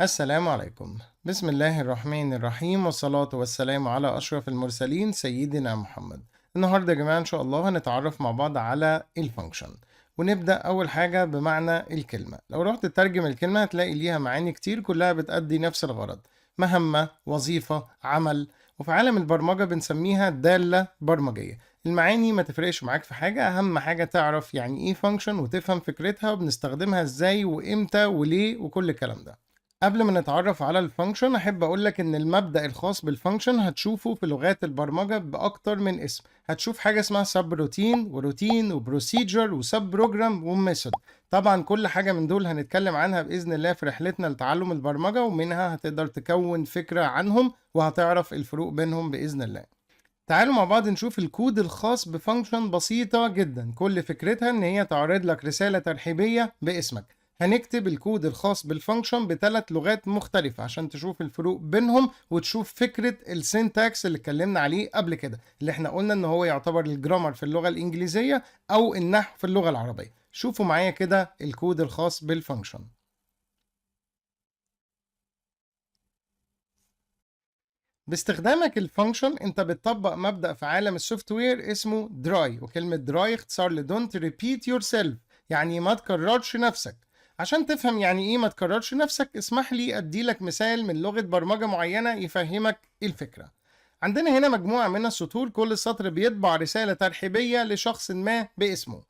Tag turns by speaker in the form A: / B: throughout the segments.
A: السلام عليكم. بسم الله الرحمن الرحيم، والصلاة والسلام على أشرف المرسلين سيدنا محمد. النهاردة يا جماعة إن شاء الله هنتعرف مع بعض على الفانكشن، ونبدأ أول حاجة بمعنى الكلمة. لو رحت تترجم الكلمة هتلاقي ليها معاني كتير كلها بتأدي نفس الغرض: مهمة، وظيفة، عمل. وفي عالم البرمجة بنسميها دالة برمجية. المعاني ما تفرقش معاك في حاجة، أهم حاجة تعرف يعني إيه فانكشن وتفهم فكرتها وبنستخدمها إزاي وإمتى وليه وكل الكلام ده. قبل ما نتعرف على الفانكشن احب اقولك ان المبدأ الخاص بالفانكشن هتشوفه في لغات البرمجة باكتر من اسم. هتشوف حاجة اسمها سب روتين وروتين وبروسيجر وسب بروجرام وميثود. طبعا كل حاجة من دول هنتكلم عنها بإذن الله في رحلتنا لتعلم البرمجة، ومنها هتقدر تكون فكرة عنهم وهتعرف الفروق بينهم بإذن الله. تعالوا مع بعض نشوف الكود الخاص بفانكشن بسيطة جدا، كل فكرتها ان هي تعرض لك رسالة ترحيبية باسمك. هنكتب الكود الخاص بالفانكشن بثلاث لغات مختلفة عشان تشوف الفروق بينهم وتشوف فكرة السينتاكس اللي اتكلمنا عليه قبل كده، اللي احنا قلنا ان هو يعتبر الجرامر في اللغة الانجليزية او النحو في اللغة العربية. شوفوا معايا كده الكود الخاص بالفانكشن. باستخدامك الفانكشن انت بتطبق مبدأ في عالم السوفت وير اسمه دراي، وكلمة دراي اختصار ل don't repeat yourself، يعني ما تكررش نفسك. عشان تفهم يعني ايه ما تكررش نفسك اسمح لي اديلك مثال من لغة برمجة معينة يفهمك الفكرة. عندنا هنا مجموعة من السطور، كل سطر بيطبع رسالة ترحيبية لشخص ما باسمه.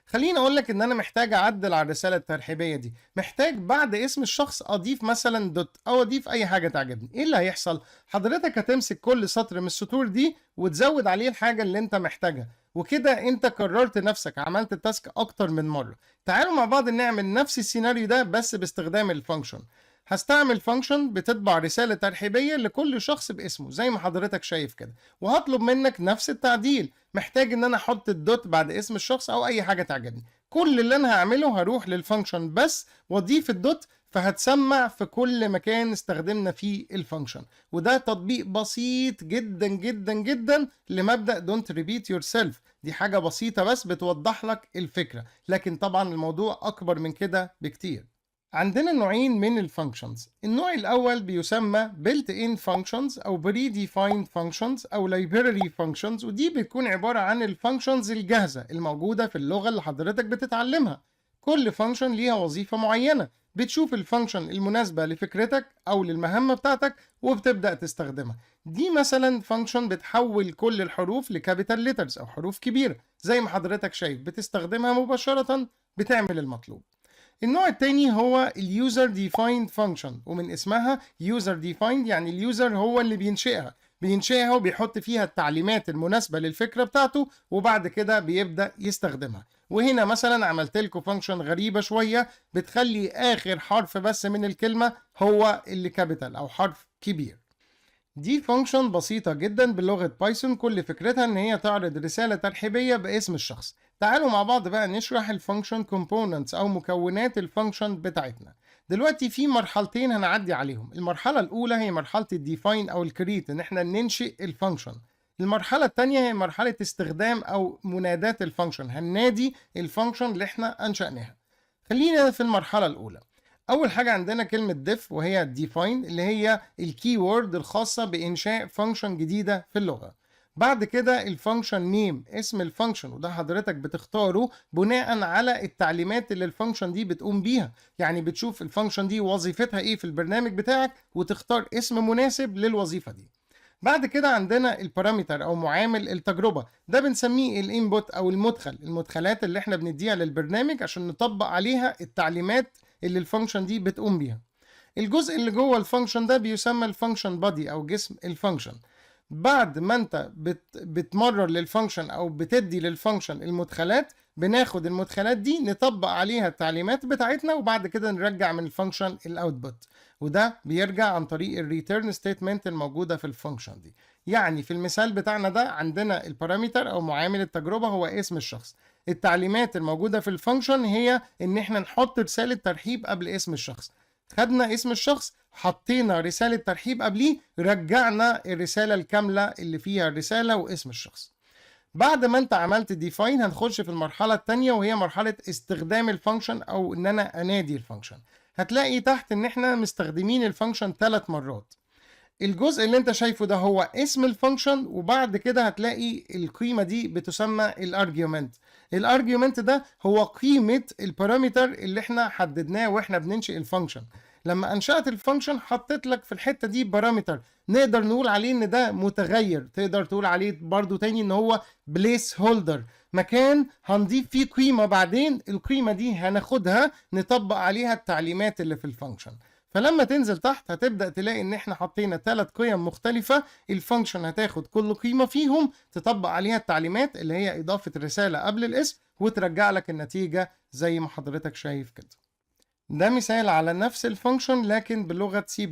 A: خليني اقول لك ان انا محتاج اعدل على الرساله الترحيبيه دي، محتاج بعد اسم الشخص اضيف مثلا دوت او اضيف اي حاجه تعجبني. ايه اللي هيحصل؟ حضرتك هتمسك كل سطر من السطور دي وتزود عليه الحاجه اللي انت محتاجها، وكده انت كررت نفسك، عملت التاسك اكتر من مره. تعالوا مع بعض نعمل نفس السيناريو ده بس باستخدام الفانكشن. هستعمل فانكشن بتطبع رساله ترحيبيه لكل شخص باسمه زي ما حضرتك شايف كده، وهطلب منك نفس التعديل. محتاج ان انا احط الدوت بعد اسم الشخص او اي حاجه تعجبني. كل اللي انا هعمله هروح للفانكشن بس واضيف الدوت، فهتسمع في كل مكان استخدمنا فيه الفانكشن. وده تطبيق بسيط جدا جدا جدا لمبدأ don't repeat yourself. دي حاجة بسيطة بس بتوضح لك الفكرة، لكن طبعا الموضوع أكبر من كده بكتير. عندنا نوعين من الفانكشنز. النوع الأول بيسمى built-in functions أو predefined functions أو library functions، ودي بتكون عبارة عن الفانكشنز الجاهزة الموجودة في اللغة اللي حضرتك بتتعلمها. كل فانكشن ليها وظيفة معينة، بتشوف الفانكشن المناسبة لفكرتك أو للمهمة بتاعتك وبتبدأ تستخدمها. دي مثلا فانكشن بتحول كل الحروف لكابيتال ليترز أو حروف كبيرة زي ما حضرتك شايف، بتستخدمها مباشرة بتعمل المطلوب. النوع التاني هو اليوزر ديفايند فانكشن، ومن اسمها يوزر ديفايند يعني اليوزر هو اللي بينشئها وبيحط فيها التعليمات المناسبة للفكرة بتاعته وبعد كده بيبدأ يستخدمها. وهنا مثلا عملت لكم فانكشن غريبة شوية بتخلي آخر حرف بس من الكلمة هو اللي كابيتال أو حرف كبير. دي فانكشن بسيطة جدا بلغة بايثون، كل فكرتها ان هي تعرض رسالة ترحيبية باسم الشخص. تعالوا مع بعض بقى نشرح الفانكشن كومبوننتس او مكونات الفانكشن بتاعتنا. دلوقتي في مرحلتين هنعدي عليهم. المرحلة الاولى هي مرحلة الديفاين او الكريت، ان احنا ننشئ الفانكشن. المرحلة التانية هي مرحلة استخدام او مناداة الفانكشن، هننادي الفانكشن اللي احنا انشأناها. خلينا في المرحلة الاولى. اول حاجه عندنا كلمه def وهي define اللي هي الكي وورد الخاصه بانشاء فانكشن جديده في اللغه. بعد كده الفانكشن نيم اسم الفانكشن، وده حضرتك بتختاره بناء على التعليمات اللي الفانكشن دي بتقوم بيها. يعني بتشوف الفانكشن دي وظيفتها ايه في البرنامج بتاعك وتختار اسم مناسب للوظيفه دي. بعد كده عندنا البارامتر او معامل التجربه، ده بنسميه الانبوت او المدخلات اللي احنا بنديها للبرنامج عشان نطبق عليها التعليمات اللي الفانكشن دي بتقوم بيها. الجزء اللي جوه الفانكشن ده بيسمى الفانكشن بادي او جسم الفانكشن. بعد ما انت بتمرر للفانكشن او بتدي للفانكشن المدخلات، بناخد المدخلات دي نطبق عليها التعليمات بتاعتنا وبعد كده نرجع من الفانكشن الاوتبوت، وده بيرجع عن طريق الريتيرن ستيتمنت الموجوده في الفانكشن دي. يعني في المثال بتاعنا ده عندنا البارامتر او معامل التجربه هو اسم الشخص. التعليمات الموجوده في الفانكشن هي ان احنا نحط رساله ترحيب قبل اسم الشخص. خدنا اسم الشخص، حطينا رسالة ترحيب قبليه، رجعنا الرسالة الكاملة اللي فيها الرسالة واسم الشخص. بعد ما انت عملت ديفاين هنخش في المرحلة التانية وهي مرحلة استخدام الفانكشن او ان انا انادي الفانكشن. هتلاقي تحت ان احنا مستخدمين الفانكشن 3 مرات. الجزء اللي انت شايفه ده هو اسم الفانكشن، وبعد كده هتلاقي القيمة دي بتسمى الارجيومنت. الارجيومنت ده هو قيمة البارامتر اللي احنا حددناه واحنا بننشئ الفانكشن. لما انشأت الفانكشن حطيت لك في الحتة دي بارامتر نقدر نقول عليه ان ده متغير، تقدر تقول عليه برضو تاني ان هو بليس هولدر، مكان هنضيف فيه قيمة، بعدين القيمة دي هناخدها نطبق عليها التعليمات اللي في الفانكشن. فلما تنزل تحت هتبدأ تلاقي ان احنا حطينا 3 قيم مختلفة، الفانكشن هتاخد كل قيمة فيهم تطبق عليها التعليمات اللي هي اضافة رسالة قبل الاسم وترجع لك النتيجة زي ما حضرتك شايف كده. ده مثال على نفس الفانكشن لكن بلغة C++.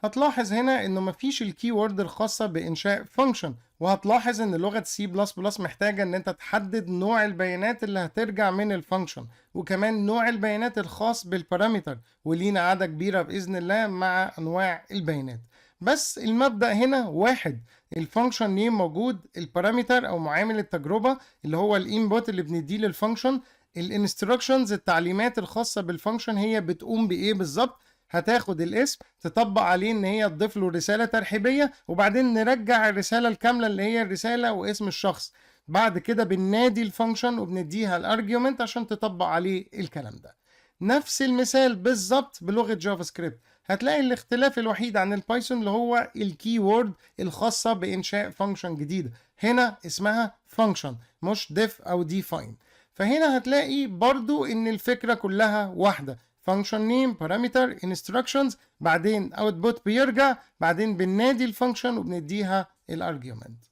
A: هتلاحظ هنا انه مفيش الكي وورد الخاصة بانشاء فانكشن، وهتلاحظ ان لغة C++ محتاجة ان انت تحدد نوع البيانات اللي هترجع من الفانكشن، وكمان نوع البيانات الخاص بالبارامتر، ولينا عادة كبيرة بإذن الله مع انواع البيانات. بس المبدأ هنا واحد، الفانكشن نيم موجود، البارامتر او معامل التجربة اللي هو الانبوت اللي بنديه للفانكشن، الانستراكشنز التعليمات الخاصة بالفانكشن هي بتقوم بايه بالظبط، هتاخد الاسم تطبق عليه ان هي تضيف له رسالة ترحيبية، وبعدين نرجع الرسالة الكاملة اللي هي الرسالة واسم الشخص. بعد كده بننادي الفانكشن وبنديها الارجيومنت عشان تطبق عليه الكلام ده. نفس المثال بالظبط بلغة جافا سكريبت. هتلاقي الاختلاف الوحيد عن البايثون اللي هو الكي وورد الخاصة بإنشاء فانكشن جديدة، هنا اسمها فانكشن مش ديف أو ديفاين. فهنا هتلاقي برضو ان الفكرة كلها واحدة، function name parameter instructions، بعدين output بيرجع، بعدين بننادي الفانكشن وبنديها الارجيومنت.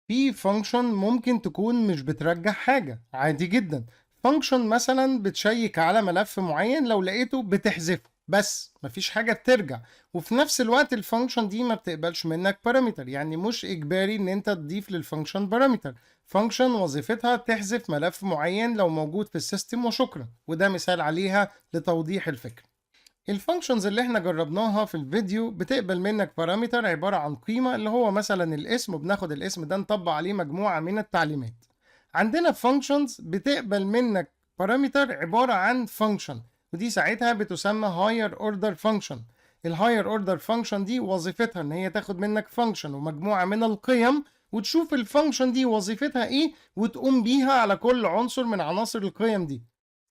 A: في فانكشن ممكن تكون مش بترجع حاجة عادي جدا، فانكشن مثلا بتشيك على ملف معين لو لقيته بتحذفه بس مفيش حاجة بترجع، وفي نفس الوقت الفانكشن دي ما بتقبلش منك بارامتر، يعني مش اجباري ان انت تضيف للفانكشن بارامتر. فانكشن وظيفتها تحذف ملف معين لو موجود في السيستم وشكرا، وده مثال عليها لتوضيح الفكرة. الفانكشنز اللي احنا جربناها في الفيديو بتقبل منك بارامتر عبارة عن قيمة اللي هو مثلا الاسم، وبناخد الاسم ده نطبق عليه مجموعة من التعليمات. عندنا فانكشنز بتقبل منك بارامتر عبارة عن فانكشن، ودي ساعتها بتسمى higher order function. الهاير اوردر فانكشن دي وظيفتها ان هي تاخد منك فانكشن ومجموعة من القيم، وتشوف الفانكشن دي وظيفتها ايه وتقوم بيها على كل عنصر من عناصر القيم دي.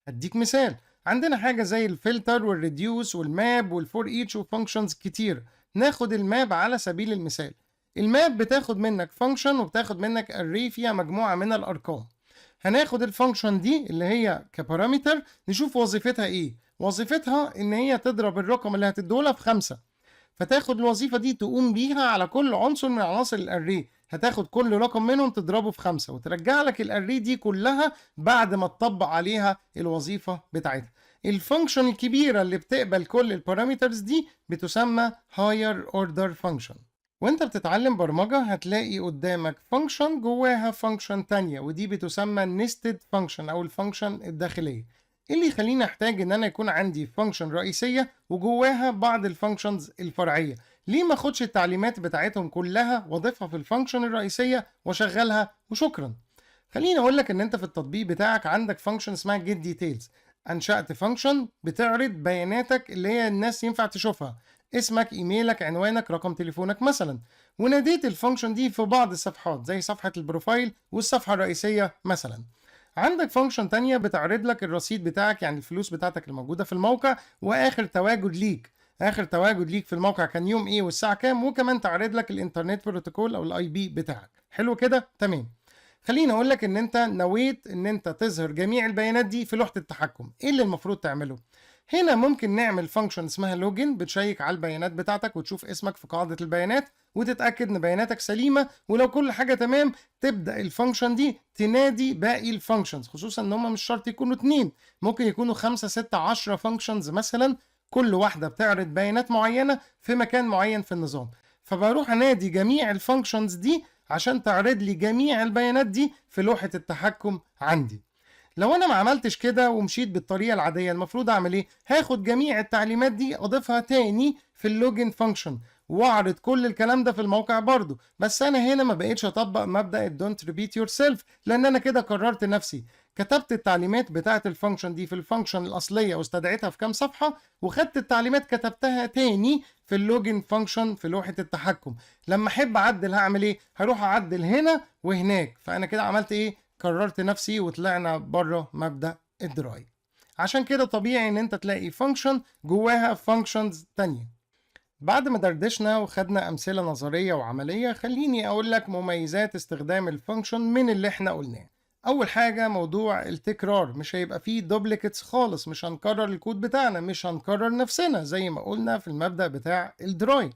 A: هديك مثال، عندنا حاجة زي الفلتر والريديوس والماب والفور ايتش وفانكشنز كتير. ناخد الماب على سبيل المثال. الماب بتاخد منك فانكشن وبتاخد منك array فيها مجموعة من الارقام. هناخد الفانكشن دي اللي هي كبارامتر نشوف وظيفتها ايه. وظيفتها ان هي تضرب الرقم اللي هتديهولها في 5، فتاخد الوظيفة دي تقوم بيها على كل عنصر من عناصر الاري، هتاخد كل رقم منهم تضربه في 5 وترجع لك الاري دي كلها بعد ما تطبق عليها الوظيفة بتاعتها. الفانكشن الكبيرة اللي بتقبل كل البارامترز دي بتسمى higher order function. وانت بتتعلم برمجة هتلاقي قدامك فانكشن جواها فانكشن تانية، ودي بتسمى nested function او الفانكشن الداخلية. ايه اللي يخليني احتاج ان انا يكون عندي فانكشن رئيسية وجواها بعض الفانكشنز الفرعية؟ ليه ما اخدش التعليمات بتاعتهم كلها واضيفها في الفانكشن الرئيسية واشغلها وشكرا؟ خليني اقول لك ان انت في التطبيق بتاعك عندك فانكشن اسمها get details. انشأت فانكشن بتعرض بياناتك اللي هي الناس ينفع تشوفها، اسمك، ايميلك، عنوانك، رقم تليفونك مثلا، وناديت الفانكشن دي في بعض الصفحات زي صفحة البروفايل والصفحة الرئيسية مثلا. عندك فانكشن تانية بتعرض لك الرصيد بتاعك، يعني الفلوس بتاعتك الموجودة في الموقع، واخر تواجد ليك، اخر تواجد ليك في الموقع كان يوم ايه والساعة كام، وكمان تعرض لك الانترنت بروتوكول او الاي بي بتاعك. حلو كده؟ تمام. خليني اقول لك ان انت نويت ان انت تظهر جميع البيانات دي في لوحة التحكم. ايه اللي المفروض تعمله؟ هنا ممكن نعمل فانكشن اسمها لوجن بتشيك على البيانات بتاعتك وتشوف اسمك في قاعدة البيانات وتتأكد ان بياناتك سليمة، ولو كل حاجة تمام تبدأ الفانكشن دي تنادي باقي الفانكشنز، خصوصا ان هم مش شرط يكونوا 2، ممكن يكونوا 5 6 10 فانكشنز مثلا، كل واحدة بتعرض بيانات معينة في مكان معين في النظام. فبروح انادي جميع الفانكشنز دي عشان تعرض لي جميع البيانات دي في لوحة التحكم عندي. لو انا ما عملتش كده ومشيت بالطريقه العاديه المفروض اعمل ايه؟ هاخد جميع التعليمات دي اضيفها تاني في اللوجن فانكشن واعرض كل الكلام ده في الموقع برضو، بس انا هنا ما بقيتش اطبق مبدأ الدونت ريبيت يور سيلف، لان انا كده قررت نفسي. كتبت التعليمات بتاعه الفانكشن دي في الفانكشن الاصليه واستدعيتها في كام صفحه، وخدت التعليمات كتبتها تاني في اللوجن فانكشن في لوحه التحكم. لما احب اعدل هعمل ايه؟ هروح اعدل هنا وهناك. فانا كده عملت ايه؟ كررت نفسي وطلعنا بره مبدأ الدراي. عشان كده طبيعي ان انت تلاقي فانكشن جواها فانكشنز تانية. بعد ما دردشنا وخدنا امثله نظريه وعمليه، خليني اقول لك مميزات استخدام الفانكشن من اللي احنا قلناه. اول حاجه موضوع التكرار، مش هيبقى فيه دوبليكيتس خالص، مش هنكرر الكود بتاعنا، مش هنكرر نفسنا زي ما قلنا في المبدأ بتاع الدراي.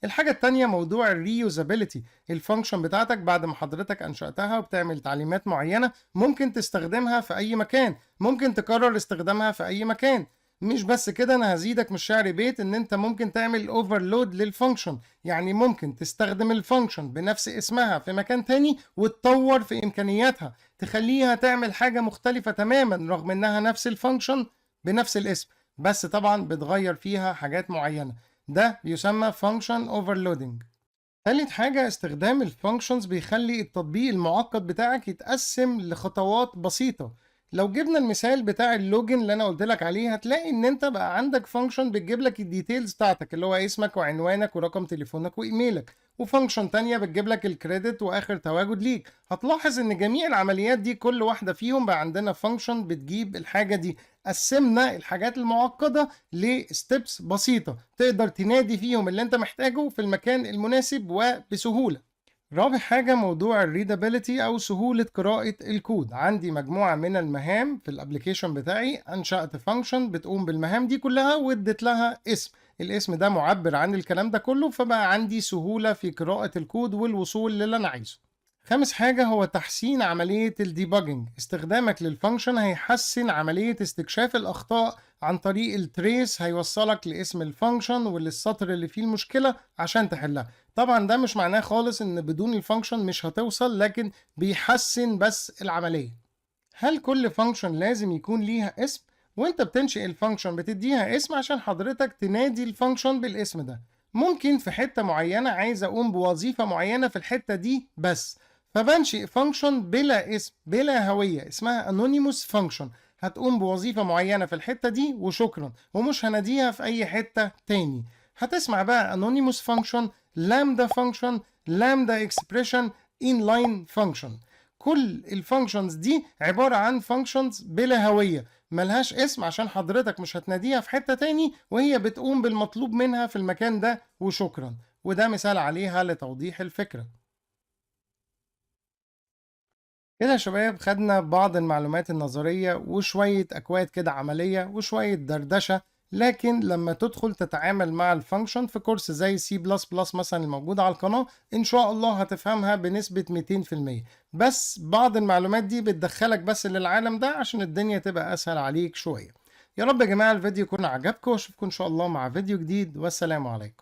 A: الحاجة التانية موضوع الريوزابيلتي، الفانكشن بتاعتك بعد ما حضرتك انشأتها وبتعمل تعليمات معينة ممكن تستخدمها في اي مكان، ممكن تكرر استخدامها في اي مكان. مش بس كده، انا هزيدك من الشعر بيت ان انت ممكن تعمل اوفرلود للفانكشن، يعني ممكن تستخدم الفانكشن بنفس اسمها في مكان تاني وتطور في امكانياتها، تخليها تعمل حاجة مختلفة تماما رغم انها نفس الفانكشن بنفس الاسم، بس طبعا بتغير فيها حاجات معينة. ده بيسمى function overloading. تالت حاجة، استخدام الفانكشنز بيخلي التطبيق المعقد بتاعك يتقسم لخطوات بسيطة. لو جبنا المثال بتاع اللوجن اللي انا قلت لك عليه، هتلاقي ان انت بقى عندك فانكشن بتجيب لك الديتيلز بتاعتك اللي هو اسمك وعنوانك ورقم تليفونك وايميلك، وفانكشن تانية بتجيب لك الكريدت واخر تواجد ليك. هتلاحظ ان جميع العمليات دي كل واحدة فيهم بقى عندنا فانكشن بتجيب الحاجة دي. قسمنا الحاجات المعقدة لستبس بسيطة تقدر تنادي فيهم اللي انت محتاجه في المكان المناسب وبسهولة. رابع حاجة موضوع الريدابيليتي أو سهولة قراءة الكود. عندي مجموعة من المهام في الابليكيشن بتاعي، أنشأت فانكشن بتقوم بالمهام دي كلها واديت لها اسم، الاسم ده معبر عن الكلام ده كله، فبقى عندي سهولة في قراءة الكود والوصول للي أنا عايزه. خامس حاجة هو تحسين عملية الديباجنج. استخدامك للفانكشن هيحسن عملية استكشاف الأخطاء عن طريق التريس، هيوصلك لاسم الفانكشن وللسطر اللي فيه المشكلة عشان تحلها. طبعا ده مش معناه خالص ان بدون الفانكشن مش هتوصل، لكن بيحسن بس العملية. هل كل فانكشن لازم يكون ليها اسم؟ وانت بتنشئ الفانكشن بتديها اسم عشان حضرتك تنادي الفانكشن بالاسم ده. ممكن في حتة معينة عايز اقوم بوظيفة معينة في الحتة دي بس، فبنشئ فانكشن بلا اسم بلا هوية اسمها anonymous function، هتقوم بوظيفة معينة في الحتة دي وشكرا، ومش هناديها في اي حتة تاني. هتسمع بقى anonymous function، lambda function، lambda expression، inline function. كل الفانكشنز دي عبارة عن فانكشنز بلا هوية، ملهاش اسم عشان حضرتك مش هتناديها في حتة تاني، وهي بتقوم بالمطلوب منها في المكان ده وشكرا. وده مثال عليها لتوضيح الفكرة. كده يا شباب خدنا بعض المعلومات النظرية وشوية أكواد كده عملية وشوية دردشة، لكن لما تدخل تتعامل مع الفانكشن في كورس زي سي بلس بلس مثلا الموجود على القناة، إن شاء الله هتفهمها بنسبة 200%. بس بعض المعلومات دي بتدخلك بس للعالم ده عشان الدنيا تبقى أسهل عليك شوية. يا رب يا جماعة الفيديو يكون عجبكم، وأشوفكم إن شاء الله مع فيديو جديد، والسلام عليكم.